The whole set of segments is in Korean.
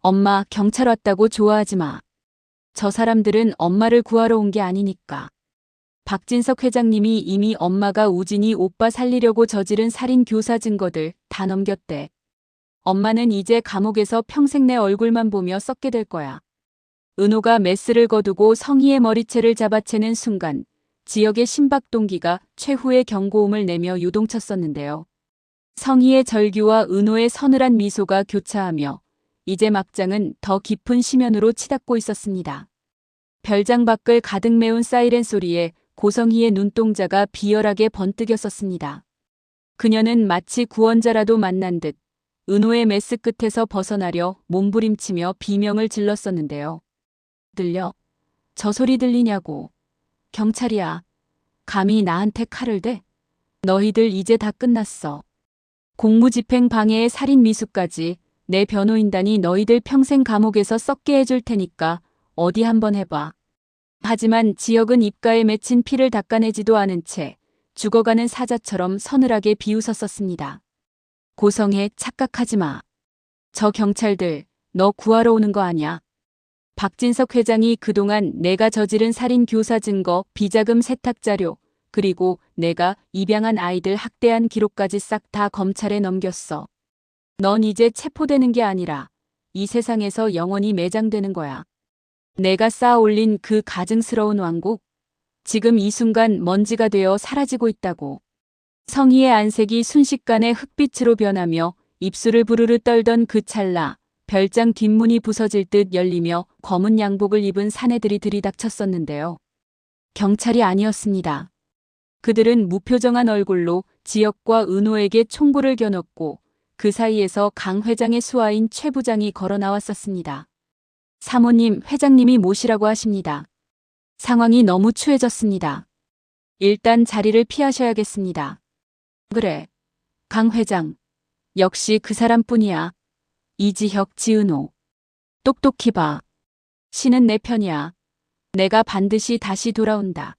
엄마, 경찰 왔다고 좋아하지 마. 저 사람들은 엄마를 구하러 온 게 아니니까. 박진석 회장님이 이미 엄마가 우진이 오빠 살리려고 저지른 살인 교사 증거들 다 넘겼대. 엄마는 이제 감옥에서 평생 내 얼굴만 보며 썩게 될 거야. 은호가 메스를 거두고 성희의 머리채를 잡아채는 순간 지역의 신박 동기가 최후의 경고음을 내며 요동쳤었는데요. 성희의 절규와 은호의 서늘한 미소가 교차하며 이제 막장은 더 깊은 심연으로 치닫고 있었습니다. 별장 밖을 가득 메운 사이렌 소리에 고성희의 눈동자가 비열하게 번뜩였었습니다. 그녀는 마치 구원자라도 만난 듯 은호의 메스 끝에서 벗어나려 몸부림치며 비명을 질렀었는데요. 들려? 저 소리 들리냐고. 경찰이야. 감히 나한테 칼을 대? 너희들 이제 다 끝났어. 공무집행 방해의 살인 미수까지 내 변호인단이 너희들 평생 감옥에서 썩게 해줄 테니까 어디 한번 해봐. 하지만 지역은 입가에 맺힌 피를 닦아내지도 않은 채 죽어가는 사자처럼 서늘하게 비웃었었습니다. 고성해, 착각하지 마. 저 경찰들 너 구하러 오는 거 아냐? 박진석 회장이 그동안 내가 저지른 살인 교사 증거, 비자금 세탁 자료, 그리고 내가 입양한 아이들 학대한 기록까지 싹 다 검찰에 넘겼어. 넌 이제 체포되는 게 아니라 이 세상에서 영원히 매장되는 거야. 내가 쌓아 올린 그 가증스러운 왕국, 지금 이 순간 먼지가 되어 사라지고 있다고. 성희의 안색이 순식간에 흑빛으로 변하며 입술을 부르르 떨던 그 찰나 별장 뒷문이 부서질 듯 열리며 검은 양복을 입은 사내들이 들이닥쳤었는데요. 경찰이 아니었습니다. 그들은 무표정한 얼굴로 지역과 은호에게 총구를 겨눴고 그 사이에서 강 회장의 수하인 최 부장이 걸어 나왔었습니다. 사모님, 회장님이 모시라고 하십니다. 상황이 너무 추해졌습니다. 일단 자리를 피하셔야겠습니다. 그래. 강 회장. 역시 그 사람뿐이야. 이지혁, 지은호. 똑똑히 봐. 신은 내 편이야. 내가 반드시 다시 돌아온다.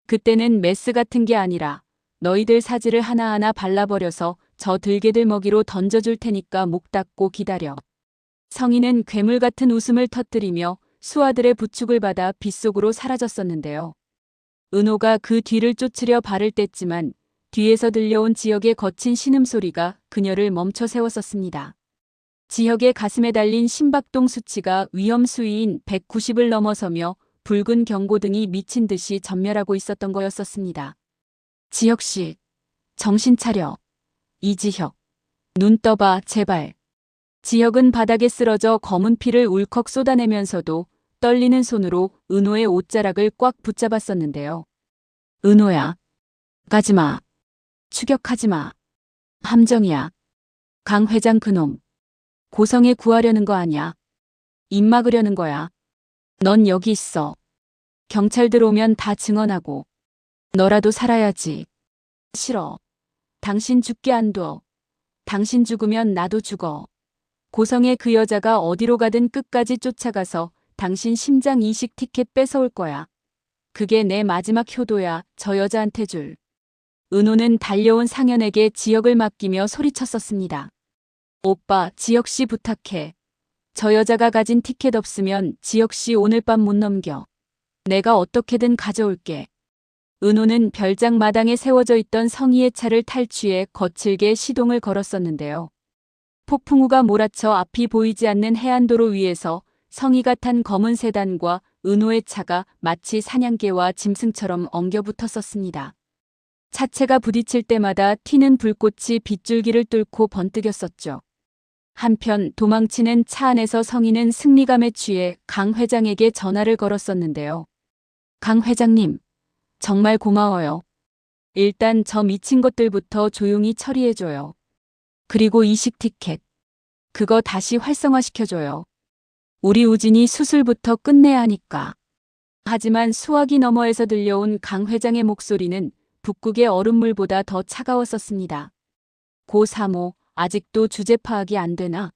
그때는 메스 같은 게 아니라 너희들 사지를 하나하나 발라버려서 저 들개들 먹이로 던져줄 테니까 목 닫고 기다려. 성희는 괴물 같은 웃음을 터뜨리며 수하들의 부축을 받아 빗속으로 사라졌었는데요. 은호가 그 뒤를 쫓으려 발을 뗐지만 뒤에서 들려온 지역의 거친 신음소리가 그녀를 멈춰 세웠었습니다. 지역의 가슴에 달린 심박동 수치가 위험 수위인 190을 넘어서며 붉은 경고등이 미친 듯이 전멸하고 있었던 거였었습니다. 지혁씨, 정신 차려. 이지혁, 눈 떠봐, 제발. 지혁은 바닥에 쓰러져 검은 피를 울컥 쏟아내면서도 떨리는 손으로 은호의 옷자락을 꽉 붙잡았었는데요. 은호야, 가지마. 추격하지마. 함정이야. 강 회장 그놈. 고성에 구하려는 거 아냐. 입 막으려는 거야. 넌 여기 있어. 경찰들 오면 다 증언하고. 너라도 살아야지. 싫어. 당신 죽게 안 둬. 당신 죽으면 나도 죽어. 고성의 그 여자가 어디로 가든 끝까지 쫓아가서 당신 심장 이식 티켓 뺏어올 거야. 그게 내 마지막 효도야, 저 여자한테 줄. 은호는 달려온 상현에게 지역을 맡기며 소리쳤었습니다. 오빠, 지혁씨 부탁해. 저 여자가 가진 티켓 없으면 지혁씨 오늘 밤 못 넘겨. 내가 어떻게든 가져올게. 은호는 별장 마당에 세워져 있던 성희의 차를 탈취해 거칠게 시동을 걸었었는데요. 폭풍우가 몰아쳐 앞이 보이지 않는 해안도로 위에서 성희가 탄 검은 세단과 은호의 차가 마치 사냥개와 짐승처럼 엉겨붙었었습니다. 차체가 부딪힐 때마다 튀는 불꽃이 빗줄기를 뚫고 번뜩였었죠. 한편 도망치는 차 안에서 성희는 승리감에 취해 강 회장에게 전화를 걸었었는데요. 강 회장님, 정말 고마워요. 일단 저 미친 것들부터 조용히 처리해줘요. 그리고 이식 티켓. 그거 다시 활성화시켜줘요. 우리 우진이 수술부터 끝내야 하니까. 하지만 수화기 너머에서 들려온 강 회장의 목소리는 북극의 얼음물보다 더 차가웠었습니다. 고 사모, 아직도 주제 파악이 안 되나?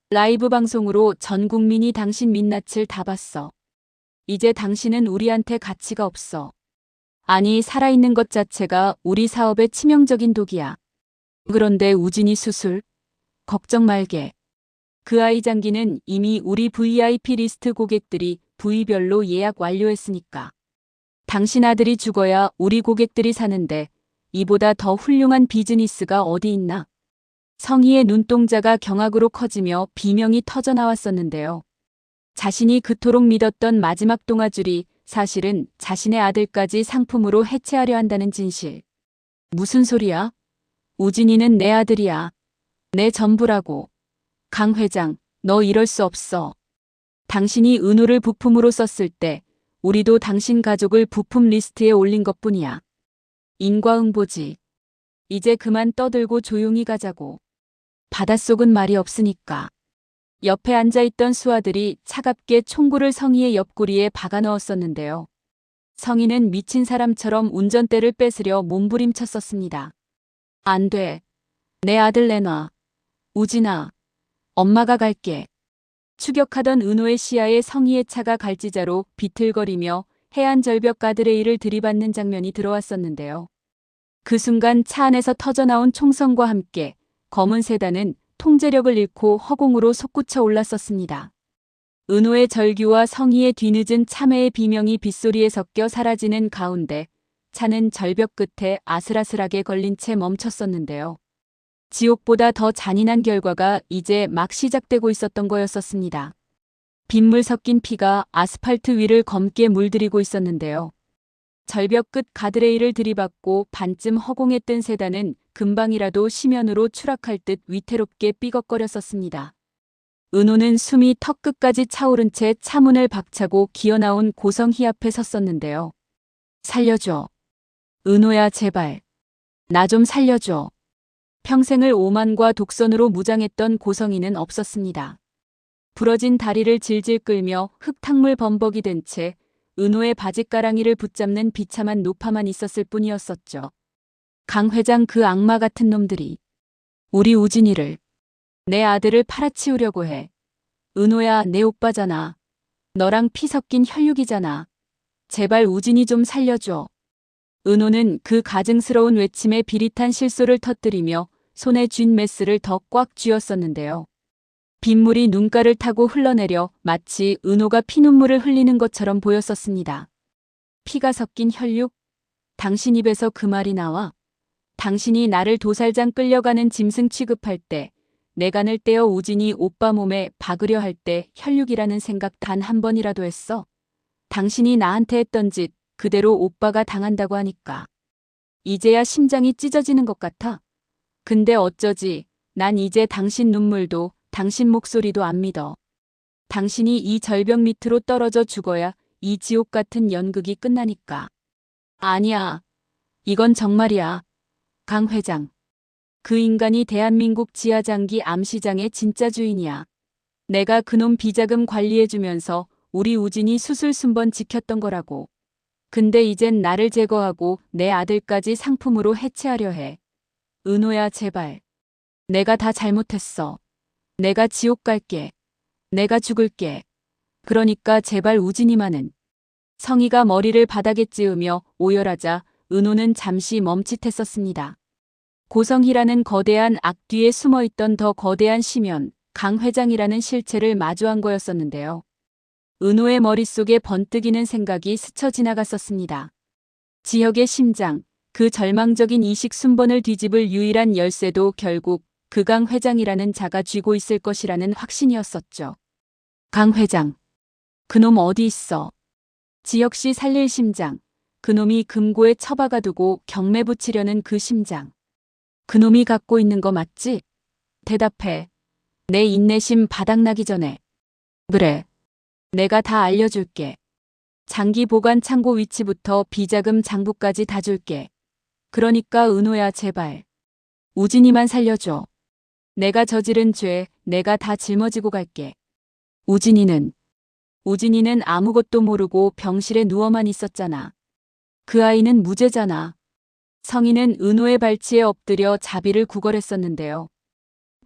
라이브 방송으로 전 국민이 당신 민낯을 다 봤어. 이제 당신은 우리한테 가치가 없어. 아니, 살아있는 것 자체가 우리 사업의 치명적인 독이야. 그런데 우진이 수술? 걱정 말게. 그 아이 장기는 이미 우리 VIP 리스트 고객들이 부위별로 예약 완료했으니까. 당신 아들이 죽어야 우리 고객들이 사는데 이보다 더 훌륭한 비즈니스가 어디 있나? 성희의 눈동자가 경악으로 커지며 비명이 터져나왔었는데요. 자신이 그토록 믿었던 마지막 동아줄이 사실은 자신의 아들까지 상품으로 해체하려 한다는 진실. 무슨 소리야? 우진이는 내 아들이야. 내 전부라고. 강 회장, 너 이럴 수 없어. 당신이 은호를 부품으로 썼을 때 우리도 당신 가족을 부품 리스트에 올린 것뿐이야. 인과응보지. 이제 그만 떠들고 조용히 가자고. 바닷속은 말이 없으니까. 옆에 앉아있던 수아들이 차갑게 총구를 성희의 옆구리에 박아 넣었었는데요. 성희는 미친 사람처럼 운전대를 뺏으려 몸부림쳤었습니다. 안 돼. 내 아들 내놔. 우진아. 엄마가 갈게. 추격하던 은호의 시야에 성희의 차가 갈지자로 비틀거리며 해안 절벽 가드레일을 들이받는 장면이 들어왔었는데요. 그 순간 차 안에서 터져나온 총성과 함께 검은 세단은 통제력을 잃고 허공으로 솟구쳐 올랐었습니다. 은호의 절규와 성희의 뒤늦은 참회의 비명이 빗소리에 섞여 사라지는 가운데 차는 절벽 끝에 아슬아슬하게 걸린 채 멈췄었는데요. 지옥보다 더 잔인한 결과가 이제 막 시작되고 있었던 거였었습니다. 빗물 섞인 피가 아스팔트 위를 검게 물들이고 있었는데요. 절벽 끝 가드레일을 들이받고 반쯤 허공에 뜬 세단은 금방이라도 심연으로 추락할 듯 위태롭게 삐걱거렸었습니다. 은호는 숨이 턱끝까지 차오른 채 차문을 박차고 기어나온 고성희 앞에 섰었는데요. 살려줘. 은호야 제발. 나 좀 살려줘. 평생을 오만과 독선으로 무장했던 고성희는 없었습니다. 부러진 다리를 질질 끌며 흙탕물 범벅이 된 채 은호의 바짓가랑이를 붙잡는 비참한 노파만 있었을 뿐이었었죠. 강 회장 그 악마 같은 놈들이 우리 우진이를, 내 아들을 팔아치우려고 해. 은호야 내 오빠잖아. 너랑 피 섞인 혈육이잖아. 제발 우진이 좀 살려줘. 은호는 그 가증스러운 외침에 비릿한 실소를 터뜨리며 손에 쥔 메스를 더 꽉 쥐었었는데요. 빗물이 눈가를 타고 흘러내려 마치 은호가 피눈물을 흘리는 것처럼 보였었습니다. 피가 섞인 혈육? 당신 입에서 그 말이 나와? 당신이 나를 도살장 끌려가는 짐승 취급할 때, 내간을 떼어 우진이 오빠 몸에 박으려 할 때 혈육이라는 생각 단 한 번이라도 했어? 당신이 나한테 했던 짓 그대로 오빠가 당한다고 하니까. 이제야 심장이 찢어지는 것 같아. 근데 어쩌지, 난 이제 당신 눈물도 당신 목소리도 안 믿어. 당신이 이 절벽 밑으로 떨어져 죽어야 이 지옥 같은 연극이 끝나니까. 아니야. 이건 정말이야. 강 회장. 그 인간이 대한민국 지하장기 암시장의 진짜 주인이야. 내가 그놈 비자금 관리해주면서 우리 우진이 수술순번 지켰던 거라고. 근데 이젠 나를 제거하고 내 아들까지 상품으로 해체하려 해. 은호야 제발. 내가 다 잘못했어. 내가 지옥 갈게. 내가 죽을게. 그러니까 제발 우진이만은. 성희가 머리를 바닥에 찌으며 오열하자 은호는 잠시 멈칫했었습니다. 고성희라는 거대한 악 뒤에 숨어있던 더 거대한 심연, 강 회장이라는 실체를 마주한 거였었는데요. 은호의 머릿속에 번뜩이는 생각이 스쳐 지나갔었습니다. 지혁의 심장, 그 절망적인 이식 순번을 뒤집을 유일한 열쇠도 결국 그 강 회장이라는 자가 쥐고 있을 것이라는 확신이었었죠. 강 회장. 그놈 어디 있어? 지혁 씨 살릴 심장. 그놈이 금고에 처박아 두고 경매 붙이려는 그 심장. 그놈이 갖고 있는 거 맞지? 대답해. 내 인내심 바닥나기 전에. 그래. 내가 다 알려줄게. 장기 보관 창고 위치부터 비자금 장부까지 다 줄게. 그러니까 은호야 제발. 우진이만 살려줘. 내가 저지른 죄 내가 다 짊어지고 갈게. 우진이는 아무것도 모르고 병실에 누워만 있었잖아. 그 아이는 무죄잖아. 성희는 은호의 발치에 엎드려 자비를 구걸했었는데요.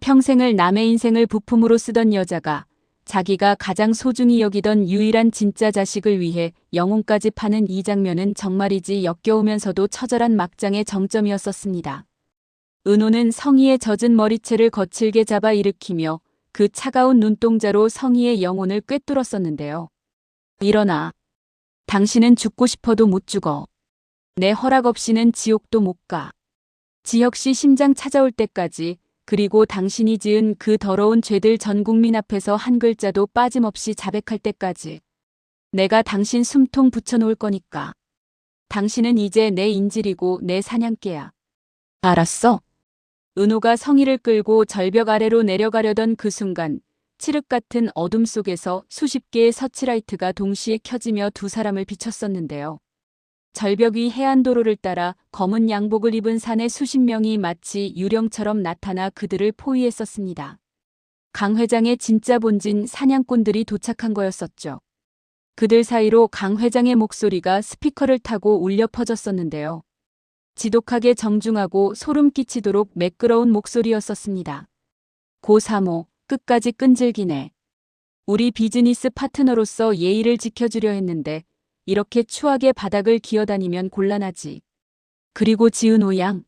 평생을 남의 인생을 부품으로 쓰던 여자가 자기가 가장 소중히 여기던 유일한 진짜 자식을 위해 영혼까지 파는 이 장면은 정말이지 역겨우면서도 처절한 막장의 정점이었었습니다. 은호는 성희의 젖은 머리채를 거칠게 잡아 일으키며 그 차가운 눈동자로 성희의 영혼을 꿰뚫었었는데요. 일어나. 당신은 죽고 싶어도 못 죽어. 내 허락 없이는 지옥도 못 가. 지혁 씨 심장 찾아올 때까지, 그리고 당신이 지은 그 더러운 죄들 전 국민 앞에서 한 글자도 빠짐없이 자백할 때까지 내가 당신 숨통 붙여놓을 거니까. 당신은 이제 내 인질이고 내 사냥개야. 알았어? 은호가 성희를 끌고 절벽 아래로 내려가려던 그 순간 칠흑 같은 어둠 속에서 수십 개의 서치라이트가 동시에 켜지며 두 사람을 비췄었는데요. 절벽 위 해안도로를 따라 검은 양복을 입은 산의 수십 명이 마치 유령처럼 나타나 그들을 포위했었습니다. 강 회장의 진짜 본진 사냥꾼들이 도착한 거였었죠. 그들 사이로 강 회장의 목소리가 스피커를 타고 울려 퍼졌었는데요. 지독하게 정중하고 소름 끼치도록 매끄러운 목소리였었습니다. 고 사모, 끝까지 끈질기네. 우리 비즈니스 파트너로서 예의를 지켜주려 했는데 이렇게 추하게 바닥을 기어다니면 곤란하지. 그리고 지은호 양,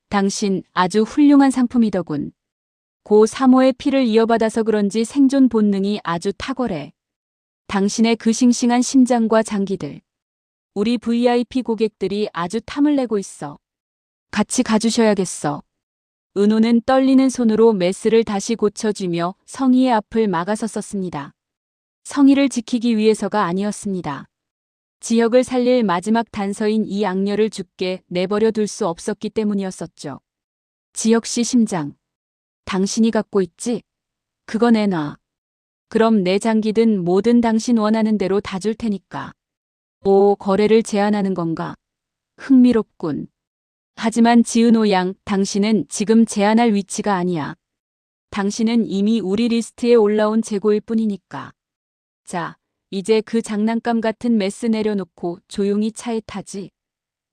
당신 아주 훌륭한 상품이더군. 고 사모의 피를 이어받아서 그런지 생존 본능이 아주 탁월해. 당신의 그 싱싱한 심장과 장기들. 우리 VIP 고객들이 아주 탐을 내고 있어. 같이 가주셔야겠어. 은호는 떨리는 손으로 메스를 다시 고쳐주며 성희의 앞을 막아섰었습니다. 성희를 지키기 위해서가 아니었습니다. 지혁을 살릴 마지막 단서인 이 악녀를 죽게 내버려 둘 수 없었기 때문이었었죠. 지혁 씨 심장. 당신이 갖고 있지? 그거 내놔. 그럼 내 장기든 뭐든 당신 원하는 대로 다 줄 테니까. 오, 거래를 제안하는 건가? 흥미롭군. 하지만 지은호 양, 당신은 지금 제안할 위치가 아니야. 당신은 이미 우리 리스트에 올라온 재고일 뿐이니까. 자, 이제 그 장난감 같은 메스 내려놓고 조용히 차에 타지.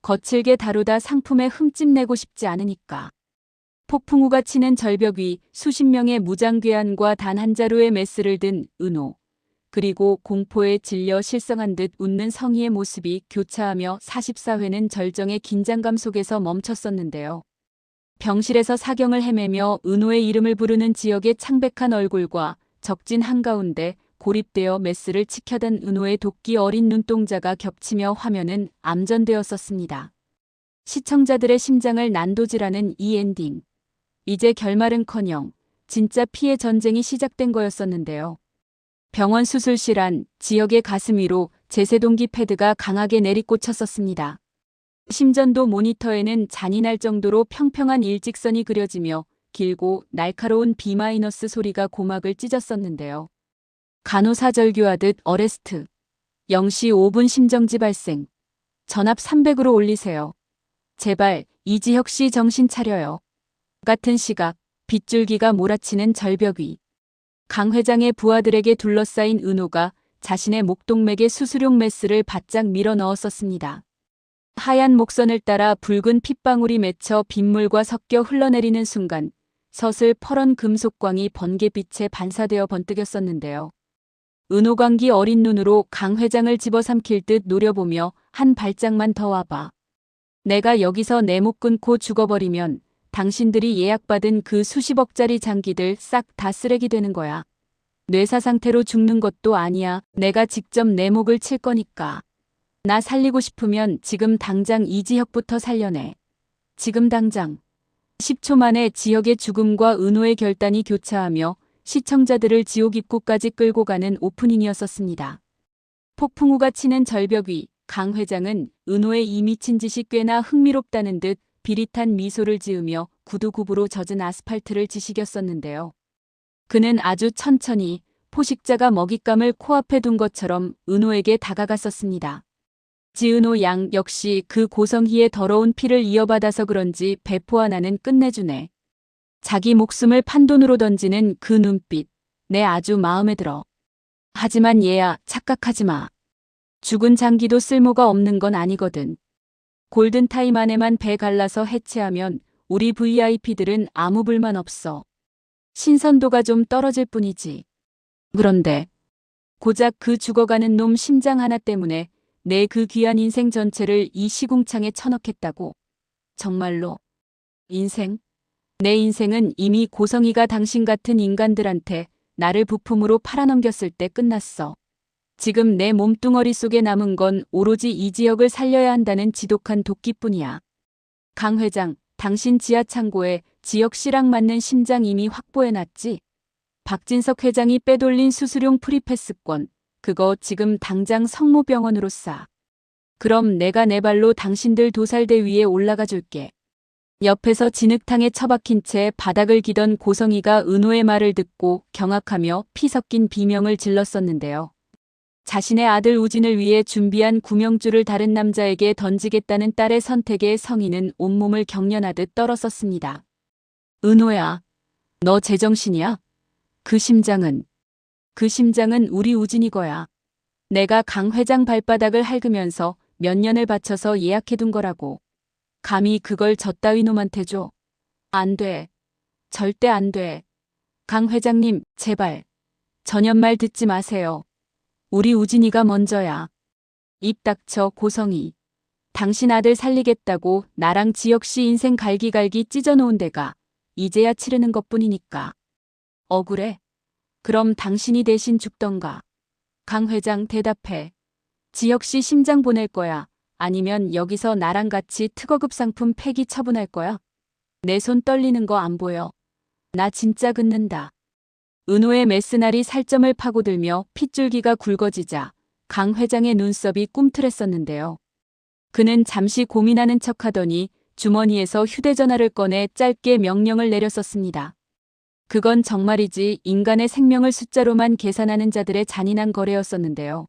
거칠게 다루다 상품에 흠집 내고 싶지 않으니까. 폭풍우가 치는 절벽 위 수십 명의 무장괴한과 단 한 자루의 메스를 든 은호. 그리고 공포에 질려 실성한 듯 웃는 성희의 모습이 교차하며 44회는 절정의 긴장감 속에서 멈췄었는데요. 병실에서 사경을 헤매며 은호의 이름을 부르는 지역의 창백한 얼굴과 적진 한가운데 고립되어 메스를 지켜던 은호의 도끼 어린 눈동자가 겹치며 화면은 암전되었었습니다. 시청자들의 심장을 난도질하는 이 엔딩. 이제 결말은커녕 진짜 피해 전쟁이 시작된 거였었는데요. 병원 수술실 안 지역의 가슴 위로 제세동기 패드가 강하게 내리꽂혔었습니다. 심전도 모니터에는 잔인할 정도로 평평한 일직선이 그려지며 길고 날카로운 B- 소리가 고막을 찢었었는데요. 간호사절규하듯 어레스트. 0시 5분 심정지 발생. 전압 300으로 올리세요. 제발 이지혁 씨 정신 차려요. 같은 시각 빗줄기가 몰아치는 절벽 위. 강 회장의 부하들에게 둘러싸인 은호가 자신의 목동맥에 수술용 메스를 바짝 밀어 넣었었습니다. 하얀 목선을 따라 붉은 핏방울이 맺혀 빗물과 섞여 흘러내리는 순간 서슬 퍼런 금속광이 번개빛에 반사되어 번뜩였었는데요. 은호광기 어린 눈으로 강 회장을 집어삼킬 듯 노려보며 한 발짝만 더 와봐. 내가 여기서 내 목 끊고 죽어버리면 당신들이 예약받은 그 수십억짜리 장기들 싹 다 쓰레기 되는 거야. 뇌사 상태로 죽는 것도 아니야. 내가 직접 내 목을 칠 거니까. 나 살리고 싶으면 지금 당장 이지혁부터 살려내. 지금 당장. 10초 만에 지혁의 죽음과 은호의 결단이 교차하며 시청자들을 지옥 입구까지 끌고 가는 오프닝이었었습니다. 폭풍우가 치는 절벽 위 강 회장은 은호의 이 미친 짓이 꽤나 흥미롭다는 듯 비릿한 미소를 지으며 구두굽으로 젖은 아스팔트를 지시겼었는데요. 그는 아주 천천히 포식자가 먹잇감을 코앞에 둔 것처럼 은호에게 다가갔었습니다. 지은호 양 역시 그 고성희의 더러운 피를 이어받아서 그런지 배포 하나는 끝내주네. 자기 목숨을 판돈으로 던지는 그 눈빛, 내 아주 마음에 들어. 하지만 얘야, 착각하지 마. 죽은 장기도 쓸모가 없는 건 아니거든. 골든타임 안에만 배 갈라서 해체하면 우리 VIP들은 아무 불만 없어. 신선도가 좀 떨어질 뿐이지. 그런데 고작 그 죽어가는 놈 심장 하나 때문에 내 그 귀한 인생 전체를 이 시궁창에 쳐넣겠다고. 정말로. 인생? 내 인생은 이미 고성희가 당신 같은 인간들한테 나를 부품으로 팔아넘겼을 때 끝났어. 지금 내 몸뚱어리 속에 남은 건 오로지 이지혁을 살려야 한다는 지독한 도끼뿐이야. 강 회장, 당신 지하 창고에 지혁 씨랑 맞는 심장 이미 확보해놨지? 박진석 회장이 빼돌린 수수료 프리패스권, 그거 지금 당장 성모병원으로 싸. 그럼 내가 내 발로 당신들 도살대 위에 올라가 줄게. 옆에서 진흙탕에 처박힌 채 바닥을 기던 고성이가 은호의 말을 듣고 경악하며 피 섞인 비명을 질렀었는데요. 자신의 아들 우진을 위해 준비한 구명줄을 다른 남자에게 던지겠다는 딸의 선택에 성희는 온몸을 경련하듯 떨었었습니다. 은호야, 너 제정신이야? 그 심장은 우리 우진이 거야. 내가 강 회장 발바닥을 핥으면서 몇 년을 바쳐서 예약해둔 거라고. 감히 그걸 저 따위 놈한테 줘. 안 돼. 절대 안 돼. 강 회장님, 제발. 전현말 듣지 마세요. 우리 우진이가 먼저야. 입 닥쳐, 고성이. 당신 아들 살리겠다고 나랑 지혁 씨 인생 갈기갈기 찢어놓은 데가 이제야 치르는 것뿐이니까. 억울해? 그럼 당신이 대신 죽던가. 강 회장 대답해. 지혁 씨 심장 보낼 거야. 아니면 여기서 나랑 같이 특허급 상품 폐기 처분할 거야? 내 손 떨리는 거 안 보여. 나 진짜 긋는다. 은호의 메스날이 살점을 파고들며 핏줄기가 굵어지자 강 회장의 눈썹이 꿈틀했었는데요. 그는 잠시 고민하는 척하더니 주머니에서 휴대전화를 꺼내 짧게 명령을 내렸었습니다. 그건 정말이지 인간의 생명을 숫자로만 계산하는 자들의 잔인한 거래였었는데요.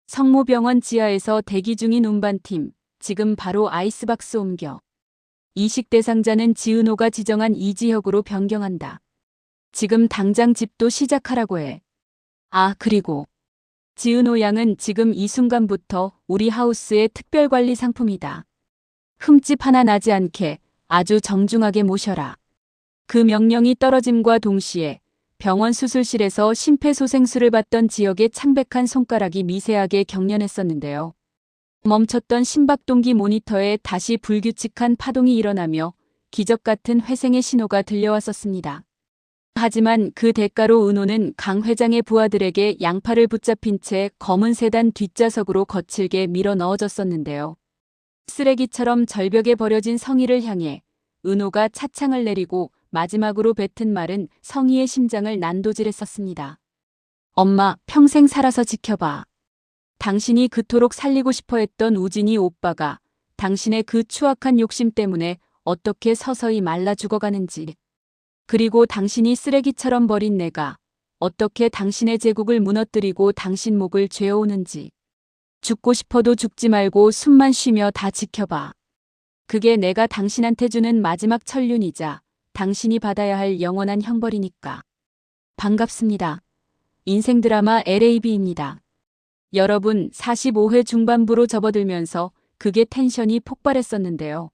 성모병원 지하에서 대기 중인 운반팀, 지금 바로 아이스박스 옮겨. 이식 대상자는 지은호가 지정한 이지혁으로 변경한다. 지금 당장 집도 시작하라고 해. 아, 그리고 지은호 양은 지금 이 순간부터 우리 하우스의 특별관리 상품이다. 흠집 하나 나지 않게 아주 정중하게 모셔라. 그 명령이 떨어짐과 동시에 병원 수술실에서 심폐소생술을 받던 지역의 창백한 손가락이 미세하게 경련했었는데요. 멈췄던 심박동기 모니터에 다시 불규칙한 파동이 일어나며 기적 같은 회생의 신호가 들려왔었습니다. 하지만 그 대가로 은호는 강 회장의 부하들에게 양팔을 붙잡힌 채 검은 세단 뒷좌석으로 거칠게 밀어 넣어졌었는데요. 쓰레기처럼 절벽에 버려진 성희를 향해 은호가 차창을 내리고 마지막으로 뱉은 말은 성희의 심장을 난도질했었습니다. 엄마, 평생 살아서 지켜봐. 당신이 그토록 살리고 싶어 했던 우진이 오빠가 당신의 그 추악한 욕심 때문에 어떻게 서서히 말라 죽어가는지. 그리고 당신이 쓰레기처럼 버린 내가 어떻게 당신의 제국을 무너뜨리고 당신 목을 죄어오는지. 죽고 싶어도 죽지 말고 숨만 쉬며 다 지켜봐. 그게 내가 당신한테 주는 마지막 천륜이자 당신이 받아야 할 영원한 형벌이니까. 반갑습니다. 인생 드라마 LAB입니다. 여러분, 45회 중반부로 접어들면서 극의 텐션이 폭발했었는데요.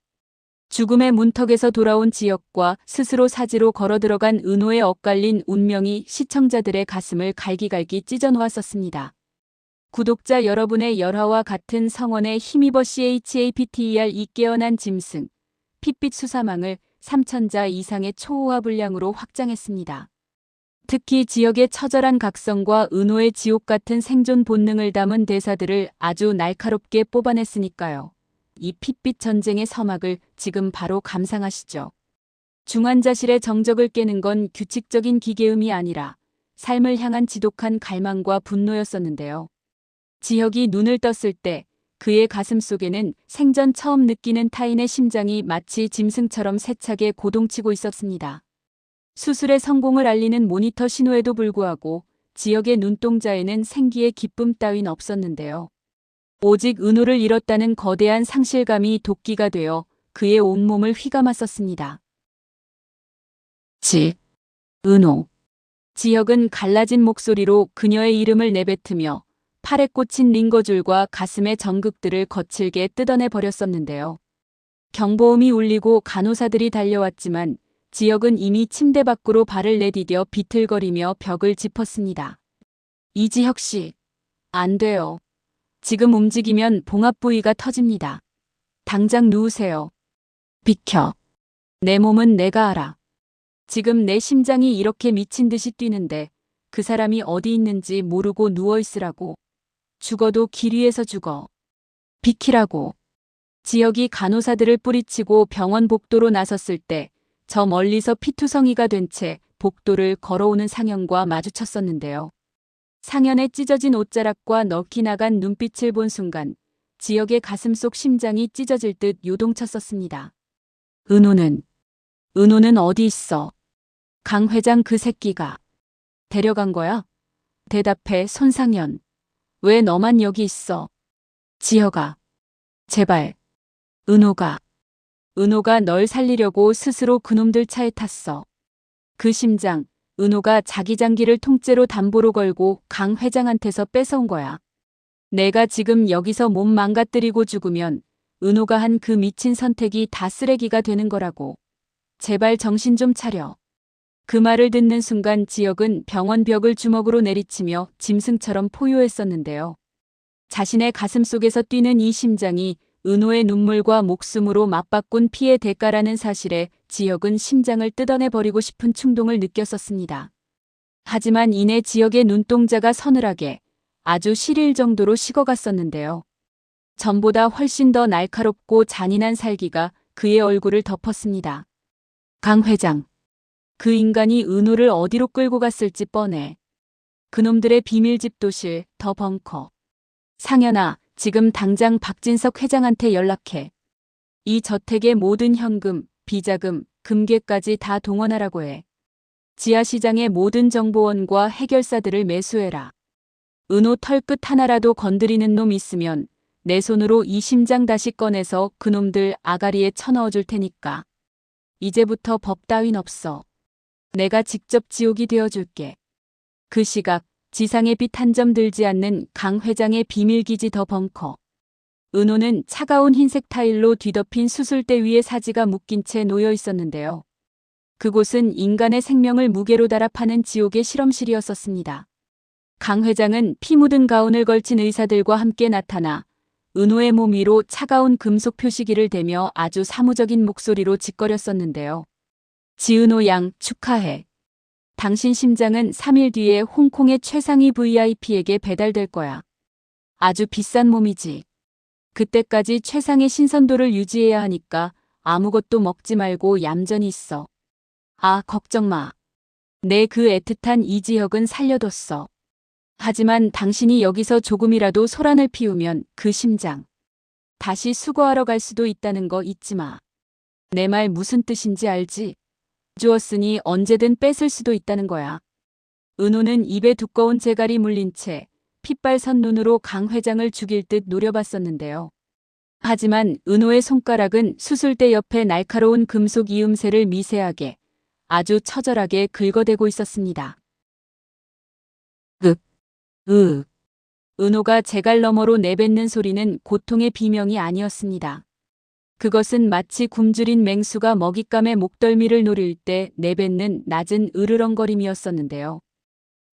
죽음의 문턱에서 돌아온 지역과 스스로 사지로 걸어들어간 은호의 엇갈린 운명이 시청자들의 가슴을 갈기갈기 찢어놓았었습니다. 구독자 여러분의 열화와 같은 성원에 힘입어 CHAPTER 이 깨어난 짐승, 핏빛 수사망을 3,000자 이상의 초호화 분량으로 확장했습니다. 특히 지역의 처절한 각성과 은호의 지옥 같은 생존 본능을 담은 대사들을 아주 날카롭게 뽑아냈으니까요. 이 핏빛 전쟁의 서막을 지금 바로 감상하시죠. 중환자실의 정적을 깨는 건 규칙적인 기계음이 아니라 삶을 향한 지독한 갈망과 분노였었는데요. 지혁이 눈을 떴을 때 그의 가슴 속에는 생전 처음 느끼는 타인의 심장이 마치 짐승처럼 세차게 고동치고 있었습니다. 수술의 성공을 알리는 모니터 신호에도 불구하고 지역의 눈동자에는 생기의 기쁨 따윈 없었는데요. 오직 은호를 잃었다는 거대한 상실감이 도끼가 되어 그의 온몸을 휘감았었습니다. 은호. 지혁은 갈라진 목소리로 그녀의 이름을 내뱉으며 팔에 꽂힌 링거줄과 가슴의 전극들을 거칠게 뜯어내 버렸었는데요. 경보음이 울리고 간호사들이 달려왔지만 지혁은 이미 침대 밖으로 발을 내디뎌 비틀거리며 벽을 짚었습니다. 이지혁 씨, 안 돼요. 지금 움직이면 봉합 부위가 터집니다. 당장 누우세요. 비켜. 내 몸은 내가 알아. 지금 내 심장이 이렇게 미친 듯이 뛰는데 그 사람이 어디 있는지 모르고 누워있으라고. 죽어도 길 위에서 죽어. 비키라고. 지역이 간호사들을 뿌리치고 병원 복도로 나섰을 때 저 멀리서 피투성이가 된 채 복도를 걸어오는 상현과 마주쳤었는데요. 상현의 찢어진 옷자락과 넋이 나간 눈빛을 본 순간 지역의 가슴속 심장이 찢어질 듯 요동쳤었습니다. 은호는 어디 있어? 강 회장 그 새끼가 데려간 거야? 대답해 손상현. 왜 너만 여기 있어? 지혁아. 제발. 은호가 널 살리려고 스스로 그놈들 차에 탔어. 그 심장, 은호가 자기 장기를 통째로 담보로 걸고 강 회장한테서 뺏어온 거야. 내가 지금 여기서 몸 망가뜨리고 죽으면 은호가 한 그 미친 선택이 다 쓰레기가 되는 거라고. 제발 정신 좀 차려. 그 말을 듣는 순간 지혁은 병원 벽을 주먹으로 내리치며 짐승처럼 포효했었는데요. 자신의 가슴 속에서 뛰는 이 심장이 은호의 눈물과 목숨으로 맞바꾼 피의 대가라는 사실에 지혁은 심장을 뜯어내버리고 싶은 충동을 느꼈었습니다. 하지만 이내 지혁의 눈동자가 서늘하게 아주 시릴 정도로 식어갔었는데요. 전보다 훨씬 더 날카롭고 잔인한 살기가 그의 얼굴을 덮었습니다. 강 회장. 그 인간이 은호를 어디로 끌고 갔을지 뻔해. 그놈들의 비밀 집도실, 더 벙커. 상현아, 지금 당장 박진석 회장한테 연락해. 이 저택의 모든 현금, 비자금, 금괴까지 다 동원하라고 해. 지하시장의 모든 정보원과 해결사들을 매수해라. 은호 털끝 하나라도 건드리는 놈 있으면 내 손으로 이 심장 다시 꺼내서 그놈들 아가리에 쳐넣어줄 테니까. 이제부터 법 따윈 없어. 내가 직접 지옥이 되어줄게. 그 시각 지상의 빛 한 점 들지 않는 강 회장의 비밀기지 더 벙커. 은호는 차가운 흰색 타일로 뒤덮인 수술대 위에 사지가 묶인 채 놓여 있었는데요. 그곳은 인간의 생명을 무게로 달아 파는 지옥의 실험실이었었습니다. 강 회장은 피 묻은 가운을 걸친 의사들과 함께 나타나 은호의 몸 위로 차가운 금속 표시기를 대며 아주 사무적인 목소리로 짓거렸었는데요. 지은호 양 축하해. 당신 심장은 3일 뒤에 홍콩의 최상위 VIP에게 배달될 거야. 아주 비싼 몸이지. 그때까지 최상의 신선도를 유지해야 하니까 아무것도 먹지 말고 얌전히 있어. 아, 걱정 마. 내 그 애틋한 이지혁은 살려뒀어. 하지만 당신이 여기서 조금이라도 소란을 피우면 그 심장 다시 수거하러 갈 수도 있다는 거 잊지 마. 내 말 무슨 뜻인지 알지? 주었으니 언제든 뺏을 수도 있다는 거야. 은호는 입에 두꺼운 재갈이 물린 채 핏발선 눈으로 강 회장을 죽일 듯 노려봤었는데요. 하지만 은호의 손가락은 수술대 옆에 날카로운 금속 이음새를 미세하게 아주 처절하게 긁어대고 있었습니다. 은호가 재갈 너머로 내뱉는 소리는 고통의 비명이 아니었습니다. 그것은 마치 굶주린 맹수가 먹잇감의 목덜미를 노릴 때 내뱉는 낮은 으르렁거림이었었는데요.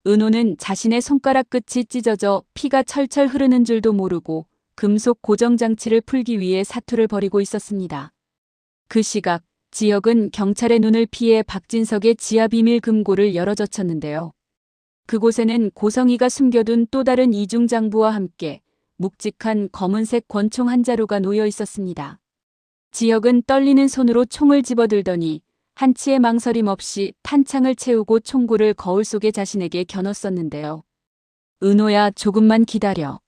은호는 자신의 손가락 끝이 찢어져 피가 철철 흐르는 줄도 모르고 금속 고정장치를 풀기 위해 사투를 벌이고 있었습니다. 그 시각 지혁은 경찰의 눈을 피해 박진석의 지하 비밀 금고를 열어젖혔는데요. 그곳에는 고성이가 숨겨둔 또 다른 이중장부와 함께 묵직한 검은색 권총 한 자루가 놓여 있었습니다. 지혁은 떨리는 손으로 총을 집어들더니 한치의 망설임 없이 탄창을 채우고 총구를 거울 속에 자신에게 겨눴었는데요. 은호야, 조금만 기다려.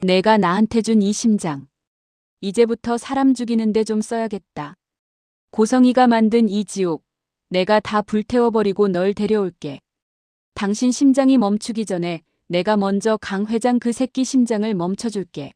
내가 나한테 준 이 심장. 이제부터 사람 죽이는데 좀 써야겠다. 고성이가 만든 이 지옥, 내가 다 불태워버리고 널 데려올게. 당신 심장이 멈추기 전에 내가 먼저 강 회장 그 새끼 심장을 멈춰줄게.